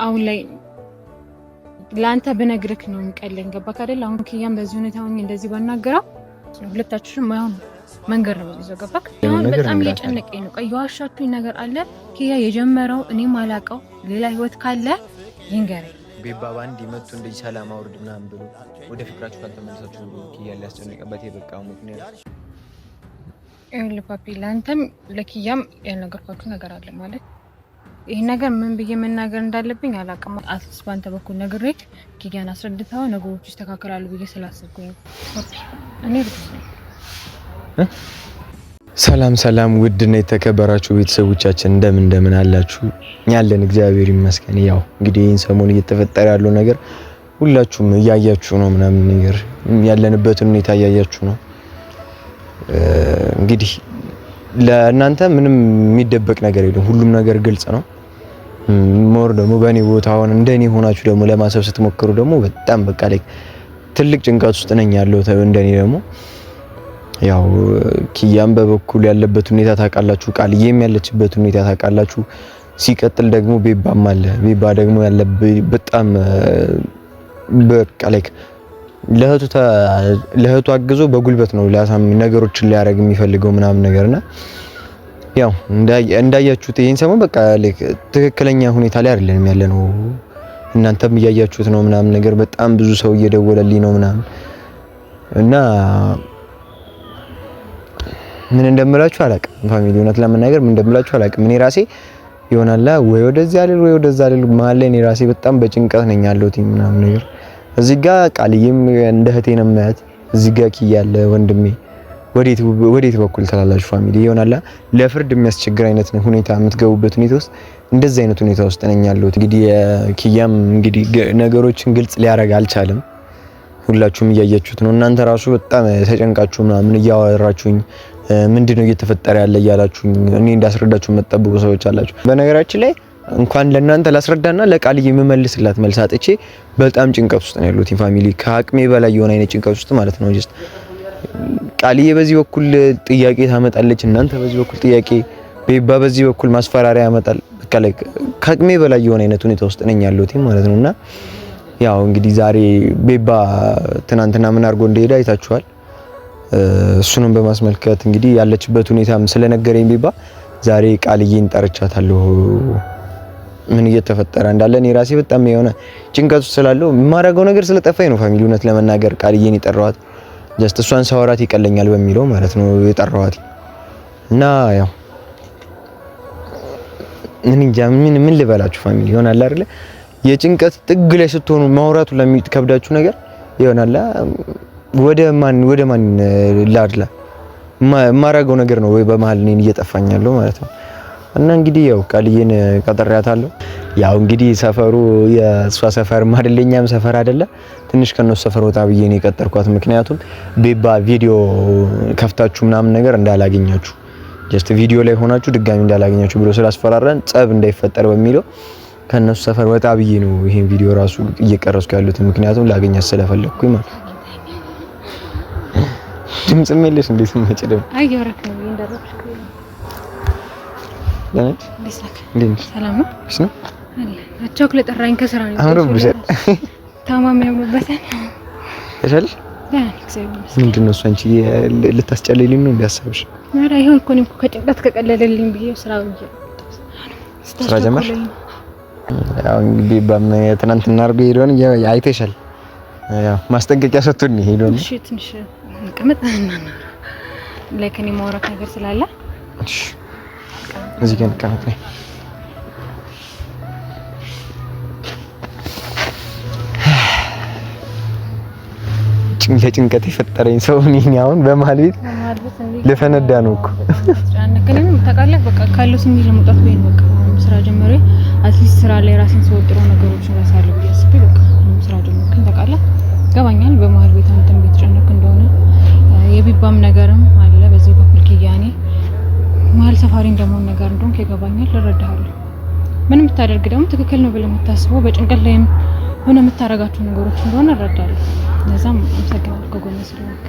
አሁን ላይ ላንተ በነግርክ ነው የሚቀለኝ ገባክ አይደል? አሁን ኪያን በዚህ ሁኔታ ሆኜ እንደዚህ ባናገራው ሁለታችንም ማይሆን መንገር ነው ይዘው ገባክ? አሁን በጣም እየጨነቀኝ ነው። የዋሻችሁኝ ነገር አለ ኪያ የጀመረው እኔም አላውቀው ሌላ ህይወት ካለ ይንገረኝ። ቤባ ባንድ ይመጡ እንደዚህ ሰላም አውርድ ምናምን ብሎ ወደ ፍቅራችሁ ካልተመለሳችሁ ኪያ ሊያስጨንቅበት የበቃው ምክንያት ለፓፒ ላንተም ለኪያም ያልነገርኳችሁ ነገር አለ ማለት ይሄ ነገር ምን ብዬ መናገር እንዳለብኝ አላውቅም። አትሊስት ባንተ በኩል ነግሬ ኪያን አስረድተው ነገሮች ይስተካከላሉ ብዬ ስላሰብኩኝ ፓፒ እኔ ልጅ ነኝ። ሰላም ውድና የተከበራችሁ ቤተሰቦቻችን እንደምን አላችሁ? ያለን እግዚአብሔር ይመስገን። ያው እንግዲህ ይህን ሰሞን እየተፈጠረ ያለው ነገር ሁላችሁም እያያችሁ ነው ምናምን ነገር ያለንበትን ሁኔታ እያያችሁ ነው። እንግዲህ ለእናንተ ምንም የሚደበቅ ነገር የለም፣ ሁሉም ነገር ግልጽ ነው። ሞር ደግሞ በእኔ ቦታ ሆነ እንደኔ ሆናችሁ ደግሞ ለማሰብ ስትሞክሩ ደግሞ በጣም በቃ ላይ ትልቅ ጭንቀት ውስጥ ነኝ ያለው እንደኔ ደግሞ ያው ኪያም በበኩል ያለበት ሁኔታ ታውቃላችሁ፣ ቃልዬም ያለችበት ሁኔታ ታውቃላችሁ። ሲቀጥል ደግሞ ቤባም አለ። ቤባ ደግሞ ያለበት በጣም በቃ ላይ ለህቱ አግዞ በጉልበት ነው ነገሮችን ሊያደርግ የሚፈልገው ምናምን ነገርና ያው እንዳያችሁት ይሄን ሰሞን በቃ ትክክለኛ ሁኔታ ላይ አይደለም ያለነው። እናንተም እያያችሁት ነው ምናምን ነገር በጣም ብዙ ሰው እየደወለልኝ ነው ምናምን እና ምን እንደምላችሁ አላውቅም። ፋሚሊ እውነት ለመናገር ምን እንደምላችሁ አላውቅም። እኔ ራሴ ይሆናል ወይ ወደዚህ አይደል ወይ ወደዛ አይደል መሀል ላይ እኔ ራሴ በጣም በጭንቀት ነኝ ያለሁት ምናምን ነገር። እዚህ ጋር ቃልዬም እንደ እህቴ ነው የማያት፣ እዚህ ጋር ኪያ ያለ ወንድሜ ወዴት በኩል ተላላችሁ ፋሚሊ ይሆናል ለፍርድ የሚያስቸግር አይነት ሁኔታ የምትገቡበት ሁኔታ ውስጥ እንደዚህ አይነት ሁኔታ ውስጥ ነኝ ያለሁት። እንግዲህ ኪያም እንግዲህ ነገሮችን ግልጽ ሊያደርግ አልቻለም። ሁላችሁም እያያችሁት ነው። እናንተ ራሱ በጣም ተጨንቃችሁ ምናምን እያወራችሁኝ ምንድነው እየተፈጠረ ያለ እያላችሁኝ እኔ እንዳስረዳችሁ መጠበቁ ሰዎች አላችሁ። በነገራችን ላይ እንኳን ለእናንተ ላስረዳና ለቃልዬ የምመልስላት መልስ አጥቼ በጣም ጭንቀት ውስጥ ነው ያለሁት ፋሚሊ፣ ከአቅሜ በላይ የሆነ አይነት ጭንቀት ውስጥ ማለት ነው። ጀስት ቃልዬ በዚህ በኩል ጥያቄ ታመጣለች፣ እናንተ በዚህ በኩል ጥያቄ፣ ቤባ በዚህ በኩል ማስፈራሪያ ያመጣል። በቃ ላይ ከአቅሜ በላይ የሆነ አይነት ሁኔታ ውስጥ ነኝ ያለሁት ማለት ነውና ያው እንግዲህ ዛሬ ቤባ ትናንትና ምን አድርጎ እንደሄደ አይታችኋል። እሱንም በማስመልከት እንግዲህ ያለችበት ሁኔታም ስለነገረኝ ቤባ ዛሬ ቃልዬን ጠርቻታለሁ። ምን እየተፈጠረ እንዳለ እኔ ራሴ በጣም የሆነ ጭንቀት ውስጥ ስላለው የማደርገው ነገር ስለጠፋኝ ነው ፋሚሊ እውነት ለመናገር ቃልዬን የጠራኋት ጀስት እሷን ሳወራት ይቀለኛል በሚለው ማለት ነው የጠራኋት እና ያው ምን ልበላችሁ ፋሚሊ ይሆናል አይደለ የጭንቀት ጥግ ላይ ስትሆኑ ማውራቱ ለሚከብዳችሁ ነገር ይሆናል ወደ ማን ላድላ ማራገው ነገር ነው ወይ በመሃል እኔን እየጠፋኛለሁ ማለት ነው። እና እንግዲህ ያው ቃልዬን ቀጠሪያታለሁ። ያው እንግዲህ ሰፈሩ የሷ ሰፈር ማደለኛም ሰፈር አይደለ ትንሽ ከነሱ ሰፈር ወጣ ብዬ ነው የቀጠርኳት። ምክንያቱም ቤባ ቪዲዮ ከፍታችሁ ምናምን ነገር እንዳላገኛችሁ ጀስት ቪዲዮ ላይ ሆናችሁ ድጋሚ እንዳላገኛችሁ ብሎ ስላስፈራራን ጸብ እንዳይፈጠር በሚለው ከነሱ ሰፈር ወጣ ብዬ ነው ይሄን ቪዲዮ ራሱ እየቀረስኩ ያሉት። ምክንያቱም ላገኛት ስለፈለኩኝ ማለት ድምጽ መልሽ እንዴት መጨደም አየረክ ነው እንደረፍሽ ለነጭ እንዴት ሰላም ነው እሺ ነው አለ አቻክ ለጠራኝ ከስራ ነው አሁን ብቻ ታማሚ ያምሩበታል እሺ ምንድነው እሱ አንቺ ልታስጨልልኝ ነው እንዲያስብሽ ማራ ይሁን እኮ ነው ከጭንቀት ከቀለለልኝ ብዬ ስራ ጀመር ያው እንግዲህ በትናንትና አድርጎ ሄዶን አይተሻል። ያው ማስጠንቀቂያ ሰጥቶኝ ሄዶን እሺ ትንሽ ቀመጣና ለከኔ ማውራት ነገር ስላለ እሺ እዚህ ጋር ቀመጥ ነኝ። ጭንቀት የፈጠረኝ ሰው ነኝ። አሁን በመሀል ቤት ልፈነዳ ነው እኮ ጫነከለም ተቃለክ በቃ ካለው ስሜት ለመውጣት ወይ በቃ ስራ ጀመረ። አትሊስት ስራ ላይ ራስን ሰውጥሮ ነገሮችን ያሳልፍ ያስብ በቃ ስራ ጀመርኩ ተቃለክ ገባኛል። በመሀል ቤት አንተም ቤት ጫነክ እንደሆነ የቢባም ነገርም አለ በዚህ በኩል ኪያኔ መሀል ሰፋሪ እንደሆነ ነገር እንደሆነ ከገባኛል ልረዳሃለሁ። ምንም ብታደርግ ደግሞ ትክክል ነው ብለህ የምታስበው በጭንቀት ላይም ሆነ የምታረጋቸው ነገሮች እንደሆነ እረዳለሁ። ለዛም አመሰግናለሁ ከጎኔ ስለሆንክ።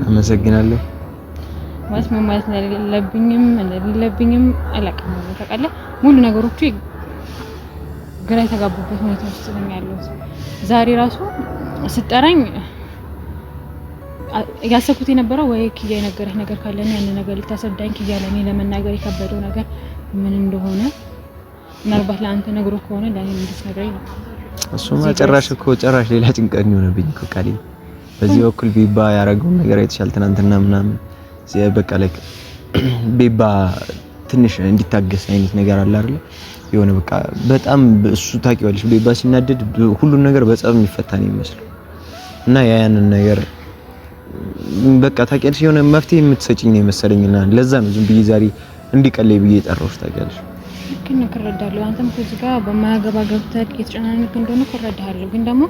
አመሰግናለሁ ማለት ምን ማለት እንደሌለብኝም አላውቅም። ታውቃለህ ሙሉ ነገሮቹ ግራ የተጋቡበት ሁኔታ ውስጥ ነኝ ያለሁት። ዛሬ ራሱ ስጠራኝ ያሰብኩት የነበረው ወይ ኪያ የነገረህ ነገር ካለና ያን ነገር ልታስረዳኝ ኪያ ለኔ ለመናገር የከበደው ነገር ምን እንደሆነ ምናልባት ለአንተ ነግሮ ከሆነ ለኔ እንድትነግረኝ ነው። እሱማ ጭራሽ ሌላ ጭንቀት ነው የሆነብኝ እኮ ቃሌ። በዚህ በኩል ቢባ ያደረገውን ነገር አይተሻል ትናንትና ምናምን በቃ like ቢባ ትንሽ እንዲታገስ አይነት ነገር አለ አይደል? የሆነ በቃ በጣም እሱ ታውቂዋለሽ ቢባ ሲናደድ ሁሉን ነገር በጸብ የሚፈታ ነው የሚመስለው እና ያንን ነገር በቃ ታውቂያለሽ የሆነ መፍትሄ የምትሰጪኝ ነው የመሰለኝና ለዛ ነው ዝም ብዬ ዛሬ እንዲቀለይ ብዬ ጠራሁሽ። ታውቂያለሽ ግን እረዳለሁ አንተም ከዚህ ጋር በማያገባ ገብተህ የተጨናነቅ እንደሆነ እረዳለሁ። ግን ደግሞ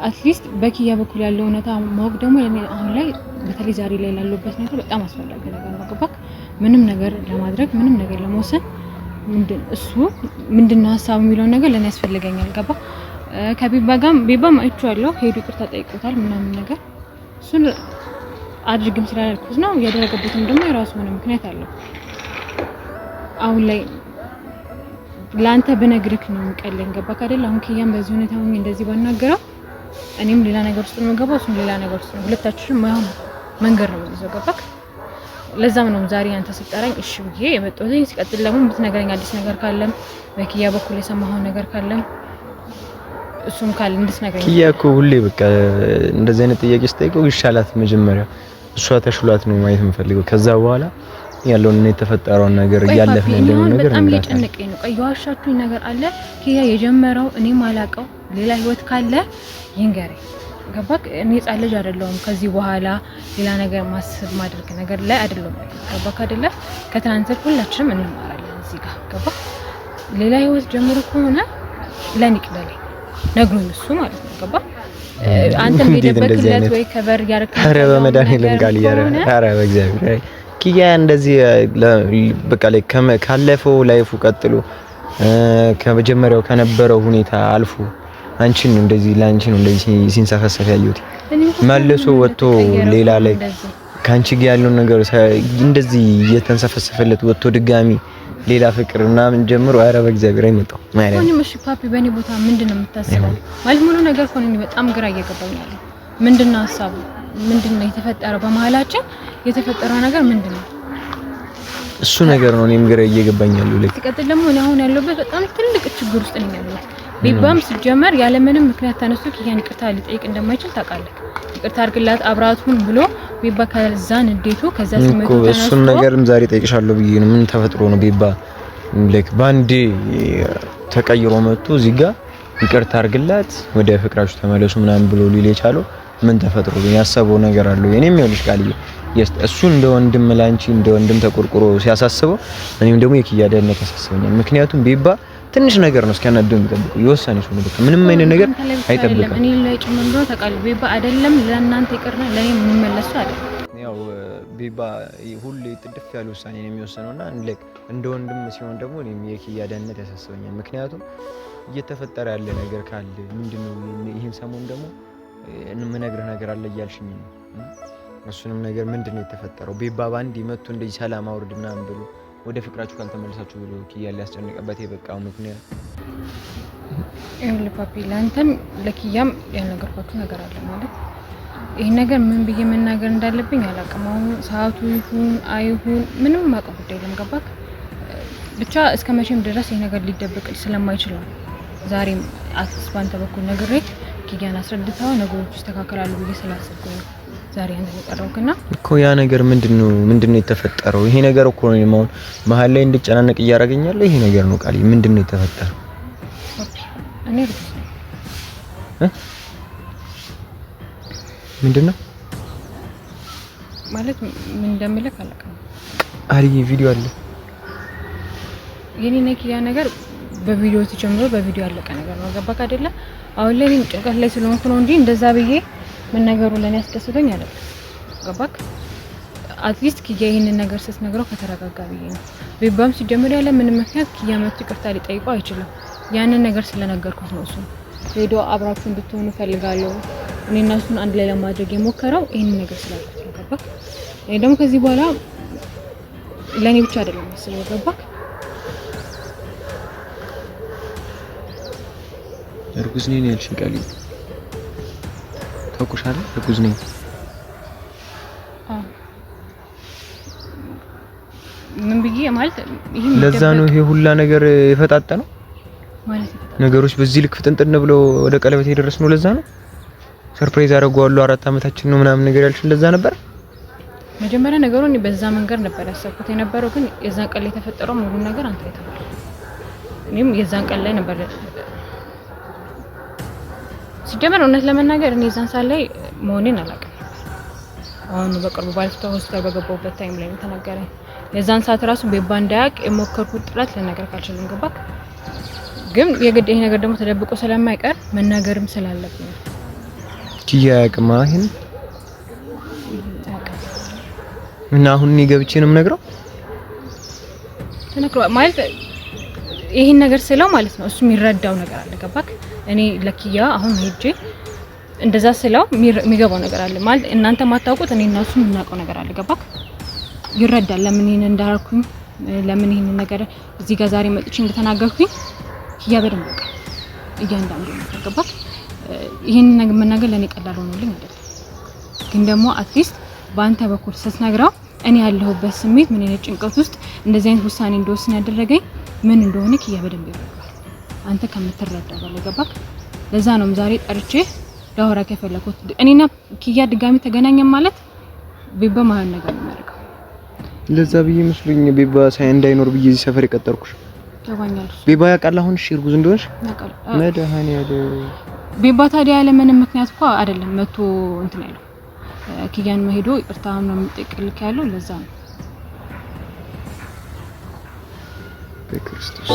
አትሊስት በኪያ በኩል ያለው እውነታ ማወቅ ደግሞ አሁን ላይ በተለይ ዛሬ ላይ ላለበት ነገር በጣም አስፈላጊ ነገር ነው። ገባክ? ምንም ነገር ለማድረግ ምንም ነገር ለመወሰን ምንድነው ሀሳብ የሚለው ነገር ለኔ ያስፈልገኛል። ገባ? ከቢባ ጋር ቢባም አይቼዋለሁ ሄዱ ይቅርታ ጠይቆታል ምናምን ነገር እሱን አድርግም ስላልኩት ነው ያደረገበትም ደግሞ የራሱ ሆነ ምክንያት አለው። አሁን ላይ ላንተ በነግርክ ነው የሚቀለኝ። ገባክ አይደል? አሁን ኪያም በዚህ ሁኔታ ሆኜ እንደዚህ ባናገረው እኔም ሌላ ነገር ውስጥ ነው የምገባው እሱም ሌላ ነገር ውስጥ ነው ሁለታችንም ማይሆን መንገድ ነው የሚይዘው። ገባክ? ለዛም ነው ዛሬ አንተ ስጠራኝ እሺ ብዬ የመጣሁት። ሲቀጥል ደግሞ ብትነግረኝ አዲስ ነገር ካለም በኪያ በኩል የሰማኸው ነገር ካለም እሱም ካለ እንድትነግረኝ። ኪያ እኮ ሁሌ በቃ እንደዚህ አይነት ጥያቄ ስጠይቀው ይሻላት መጀመሪያ እሷ ተሽሏት ነው ማየት የምፈልገው። ከዛ በኋላ ያለውን የተፈጠረውን ነገር ያለፈን እንደሆነ ነገር በጣም እየጨነቀኝ ነው። ቆይ ዋሻችሁኝ ነገር አለ ኪያ የጀመረው እኔም አላውቀው ሌላ ህይወት ካለ ይንገረኝ። ገባክ? እኔ ህፃን ልጅ አይደለሁም ከዚህ በኋላ ሌላ ነገር ማስብ ማድረግ ነገር ላይ አይደለሁም። ገባክ አይደለ? ከትናንት ሁላችንም እንማራለን እዚህ ጋር። ገባክ? ሌላ ህይወት ጀምሮ ከሆነ ለኔ ቅደለኝ ነግሮኝ እሱ ማለት ነው። ገባክ? አንተም የደበክለት ወይ ከበር ያረከው አረ በመድኃኒዓለም ቃል አረ በእግዚአብሔር ኪያ እንደዚህ በቃ ላይ ካለፈው ላይፉ ቀጥሎ ከመጀመሪያው ከነበረው ሁኔታ አልፎ አንቺን ነው እንደዚህ ላንቺ ነው እንደዚህ ሲንሰፈሰፍ ያዩት መልሶ ወጥቶ ሌላ ላይ ካንቺ ጋር ያለው ነገር እንደዚህ እየተንሰፈሰፈለት ወጥቶ ድጋሚ ሌላ ፍቅር ምናምን ጀምሮ አረ በእግዚአብሔር አይመጣው ማለት ነው። እሺ ፓፒ በእኔ ቦታ ምንድነው የምታስበው? ማለት ሙሉ ነገር ሆነኝ በጣም ግራ እየገባኝ ያለው ምንድነው ሀሳቡ? ምንድነው የተፈጠረው? በመሀላችን የተፈጠረው ነገር ምንድነው? እሱ ነገር ነው እኔም ግራ እየገባኝ ያለው። ሲቀጥል ደግሞ እኔ አሁን ያለሁበት በጣም ትልቅ ችግር ውስጥ ነኝ ያለሁት። ቢባም ሲጀመር ያለ ምንም ምክንያት ተነስቶ ኪያን ይቅርታ ሊጠይቅ እንደማይችል ታውቃለህ። ይቅርታ አድርግላት አብራቱን ብሎ ቢባ ከዛን እንዴቱ ከዛ ስሜቱ ተነስቶ እሱን ነገርም ዛሬ ጠይቅሻለሁ ብዬ ነው። ምን ተፈጥሮ ነው ቢባ ላይክ ባንዴ ተቀይሮ መጥቶ እዚህ ጋር ይቅርታ አድርግላት ወደ ፍቅራችሁ ተመለሱ ምናምን ብሎ ሊል የቻለው ምን ተፈጥሮ ነው? ያሰበው ነገር አለው። እኔም ይኸውልሽ ቃልዬ እሱ እንደ ወንድም ላንቺ እንደ ወንድም ተቆርቆሮ ሲያሳስበው እኔም ደግሞ የኪያ ደህንነት ያሳስበኛል። ምክንያቱም ቢባ ትንሽ ነገር ነው እስኪያናደው የሚጠብቀው የወሰነ ሰው ነው። በቃ ምንም አይነት ነገር አይጠብቅም። እኔ ላይ ጭምንዶ ተቃል ቢባ አይደለም ለእናንተ ይቅርና ለኔ ምን መለሱ አይደለም። ያው ቢባ ሁሌ ጥድፍ ያለ ውሳኔ ነው የሚወሰነውና እንደ ወንድም ሲሆን ደግሞ እኔም የኪያ ደህንነት ያሳስበኛል። ምክንያቱም እየተፈጠረ ያለ ነገር ካለ ምንድነው ይሄን ሰሞን ደግሞ የምነግርህ ነገር አለ እያልሽኝ ነው። እሱንም ነገር ምንድነው የተፈጠረው? ቢባ ባንዲ መጥቶ እንደዚህ ሰላም አውርድ ምናምን ብሎ ወደ ፍቅራችሁ ካልተመለሳችሁ ብሎ ኪያ ሊያስጨንቅበት የበቃው ምክንያት ይኸውልህ ፓፒ ለአንተም ለኪያም ያልነገርኳችሁ ነገር አለ ማለት ይሄ ነገር ምን ብዬ መናገር እንዳለብኝ አላውቅም። አሁን ሰዓቱ ይሁን አይሁን ምንም ማውቀው ጉዳይ የለም። ገባክ? ብቻ እስከ መቼም ድረስ ይሄ ነገር ሊደበቅ ስለማይችል ነው ዛሬም አትስ ባንተ በኩል ነግሬ ኪያን አስረድተው ነገሮች ይስተካከላሉ ብዬ ስላሰብኩኝ ነው ዛሬ አንተ ተቀረውክና እኮ ያ ነገር ምንድነው የተፈጠረው? ይሄ ነገር እኮ ነው የማውን መሀል ላይ እንድጨናነቅ እያደረገኛለሁ። ይሄ ነገር ነው ቃል ምንድነው የተፈጠረው? እኔ ምንድነው ማለት ምን እንደምልህ አላውቅም። አሪ ቪዲዮ አለ የኔ ኪያ ነገር በቪዲዮ ተጀምሮ በቪዲዮ ያለቀ ነገር ነው። ገባክ አይደለ? አሁን ላይ ጭንቀት ላይ ስለሆንኩ ነው እንጂ እንደዛ ብዬ ምን ነገሩ ለኔ ያስደስተኝ አይደለም። ገባክ? አትሊስት ኪያ ይሄንን ነገር ስትነግረው ከተረጋጋ ብዬ ነው። ቢባም ሲጀምር ያለ ምንም ምክንያት ኪያ መጥቶ ይቅርታ ሊጠይቀው አይችልም። ያንን ነገር ስለነገርኩት ነው እሱ ሄዶ አብራችሁ እንድትሆኑ ፈልጋለሁ እኔና እሱን አንድ ላይ ለማድረግ የሞከረው ይሄንን ነገር ስላልኩት ነው። ገባክ? እኔ ደግሞ ከዚህ በኋላ ለኔ ብቻ አይደለም መስለው ገባክ? እርጉዝ ነኝ ያልሽኝ ቃል ታውቁሻል? እርጉዝ ነኝ። ምን ብዬ ማለት ይሄ ለዛ ነው ይሄ ሁላ ነገር የፈጣጠነው ማለት ነገሮች በዚህ ልክ ፍጥንጥን ብለው ወደ ቀለበት የደረስነው ለዛ ነው። ሰርፕራይዝ አደረገዋለሁ 4 አመታችን ነው ምናምን ነገር ያልሽኝ ለዛ ነበር። መጀመሪያ ነገሩን በዛ መንገድ ነበር ያሰብኩት የነበረው፣ ግን የዛን ቀን ላይ የተፈጠረው ሙሉ ነገር አንተ አይተሃል። እኔም የዛን ቀን ላይ ነበር ሲጀመር እውነት ለመናገር እኔ የዛን ሰዓት ላይ መሆኔን አላውቅም። አሁን በቅርቡ ባለፈው ሆስፒታል በገባሁበት ታይም ላይ ተነገረኝ። የዛን ሰዓት ራሱ ቤባ እንዳያውቅ የሞከርኩት ጥረት ልነገር ካልችልም ገባክ። ግን የግድ ይሄ ነገር ደግሞ ተደብቆ ስለማይቀር መናገርም ስላለብኝ ኪያ ያቅማህን እና አሁን እኔ ገብቼ ነው የምነግረው ተነክሯል ማለት ይሄን ነገር ስለው ማለት ነው እሱ የሚረዳው ነገር አለ ገባክ። እኔ ለኪያ አሁን ሄጄ እንደዛ ስለው የሚገባው ነገር አለ ማለት እናንተ ማታውቁት እኔ እና እሱ የምናውቀው ነገር አለ ገባክ። ይረዳል ለምን ይሄን እንዳልኩኝ ለምን ይሄን ነገር እዚህ ጋር ዛሬ መጥቼ እንደተናገርኩኝ ኪያ በደንብ በቃ እያንዳንዱ ነገር ገባክ። ይሄን ነገር መናገር ለኔ ቀላል ሆኖልኝ አይደለም፣ ግን ደግሞ አትሊስት በአንተ በኩል ስትነግረው እኔ ያለሁበት ስሜት ምን አይነት ጭንቀት ውስጥ እንደዚህ አይነት ውሳኔ እንደወስን ያደረገኝ ምን እንደሆነ ኪያ በደንብ ይረዳል አንተ ከምትረዳው በላይ ገባክ። ለዛ ነው ዛሬ ጠርቼ ዳወራ ከፈለኩት እኔና ኪያ ድጋሚ ተገናኘን ማለት ቤባ ማን ነገር የሚያደርገው ለዛ ብዬ መስሎኝ ቤባ ሳይ እንዳይኖር ብዬ እዚህ ሰፈር የቀጠርኩሽ ተባኛል። ቤባ ያውቃል አሁን እሺ እርጉዝ እንደሆንሽ ያውቃል። መድኃኒዓለም ቤባ ታዲያ ያለ ምንም ምክንያት እኮ አይደለም መቶ እንትን ያለው ኪያን መሄዶ ይቅርታ ነው የምጠይቅልክ ያለው ለዛ ነው። በክርስቶስ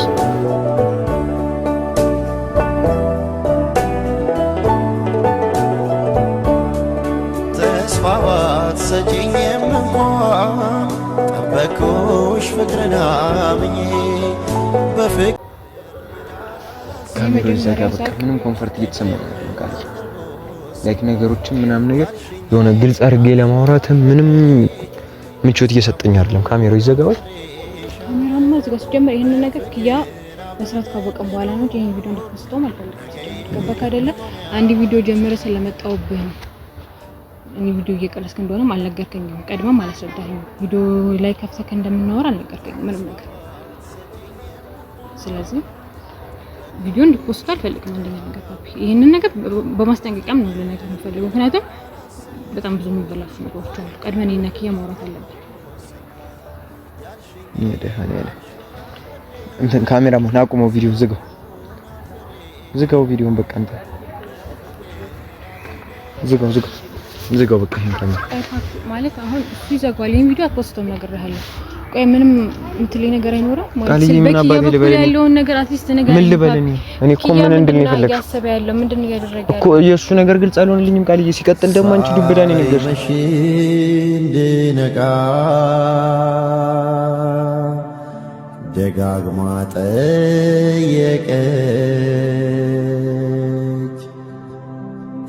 ተስፋዋት ሰጪኝም እንኳን ጠበኩሽ ፍቅርና ምኜ በፍቅር ካሜራ ይዘጋ በቃ ምንም ኮንፈርት እየተሰማኝ ነው ቃል ላይክ ነገሮችን ምናምን ነገር የሆነ ግልጽ አድርጌ ለማውራት ምንም ምቾት እየሰጠኝ አይደለም። ካሜራው ይዘጋዋል። ካሜራማ ዝጋስ ጀመር ይሄን ነገር ኪያ መስራት ካወቀም በኋላ ነው ይሄን ቪዲዮ እንድትፖስተው ማለት ነው። ገባክ አይደለ? አንድ ቪዲዮ ጀመረ ስለመጣውብህ ነው። እኔ ቪዲዮ እየቀረስክ እንደሆነም አልነገርከኝም። ቀድመም አላስረዳኸኝም። ቪዲዮ ላይ ከፍተህ እንደምናወራ አልነገርከኝም ምንም ነገር። ስለዚህ ቪዲዮ እንድትፖስት አልፈልግም። እንደኛ ነገር ፓፒ ይሄንን ነገር በማስጠንቀቂያም ነው ለነገር የምፈልገው። ምክንያቱም በጣም ብዙ የሚበላሹ ነገሮች አሉ። ቀድመን እኔና ኪያ ማውራት አለብን። መድኃኒዓለም እንትን ካሜራማን አቁመው፣ ቪዲዮ ዝጋው ቪዲዮን በቃ አንተ ዝጋው በቃ ይሄን ካሜራ ማለት አሁን እሱ ይዘጋዋል። ይሄን ቪዲዮ አትፖስተውም ነግሬሃለሁ። ቆይ ምንም የምትለኝ ነገር አይኖርም ማለት በኪያ ያለውን ነገር አትሊስት ነገር ምን ልበልኝ? እኔ እኮ ምን እንደምን ይፈልግ ያሰበ ያለው ምንድን ነው ያደረገ ያለው እኮ የእሱ ነገር ግልጽ አልሆነልኝም ቃልዬ። ሲቀጥል ደግሞ አንቺ ዱብዳኔ ነገር እንድነቃ ደጋግማ ጠየቀች።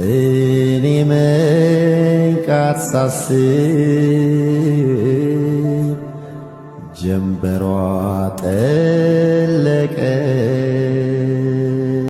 እኔ መንቃት ሳስብ ጀንበሯ ጠለቀች።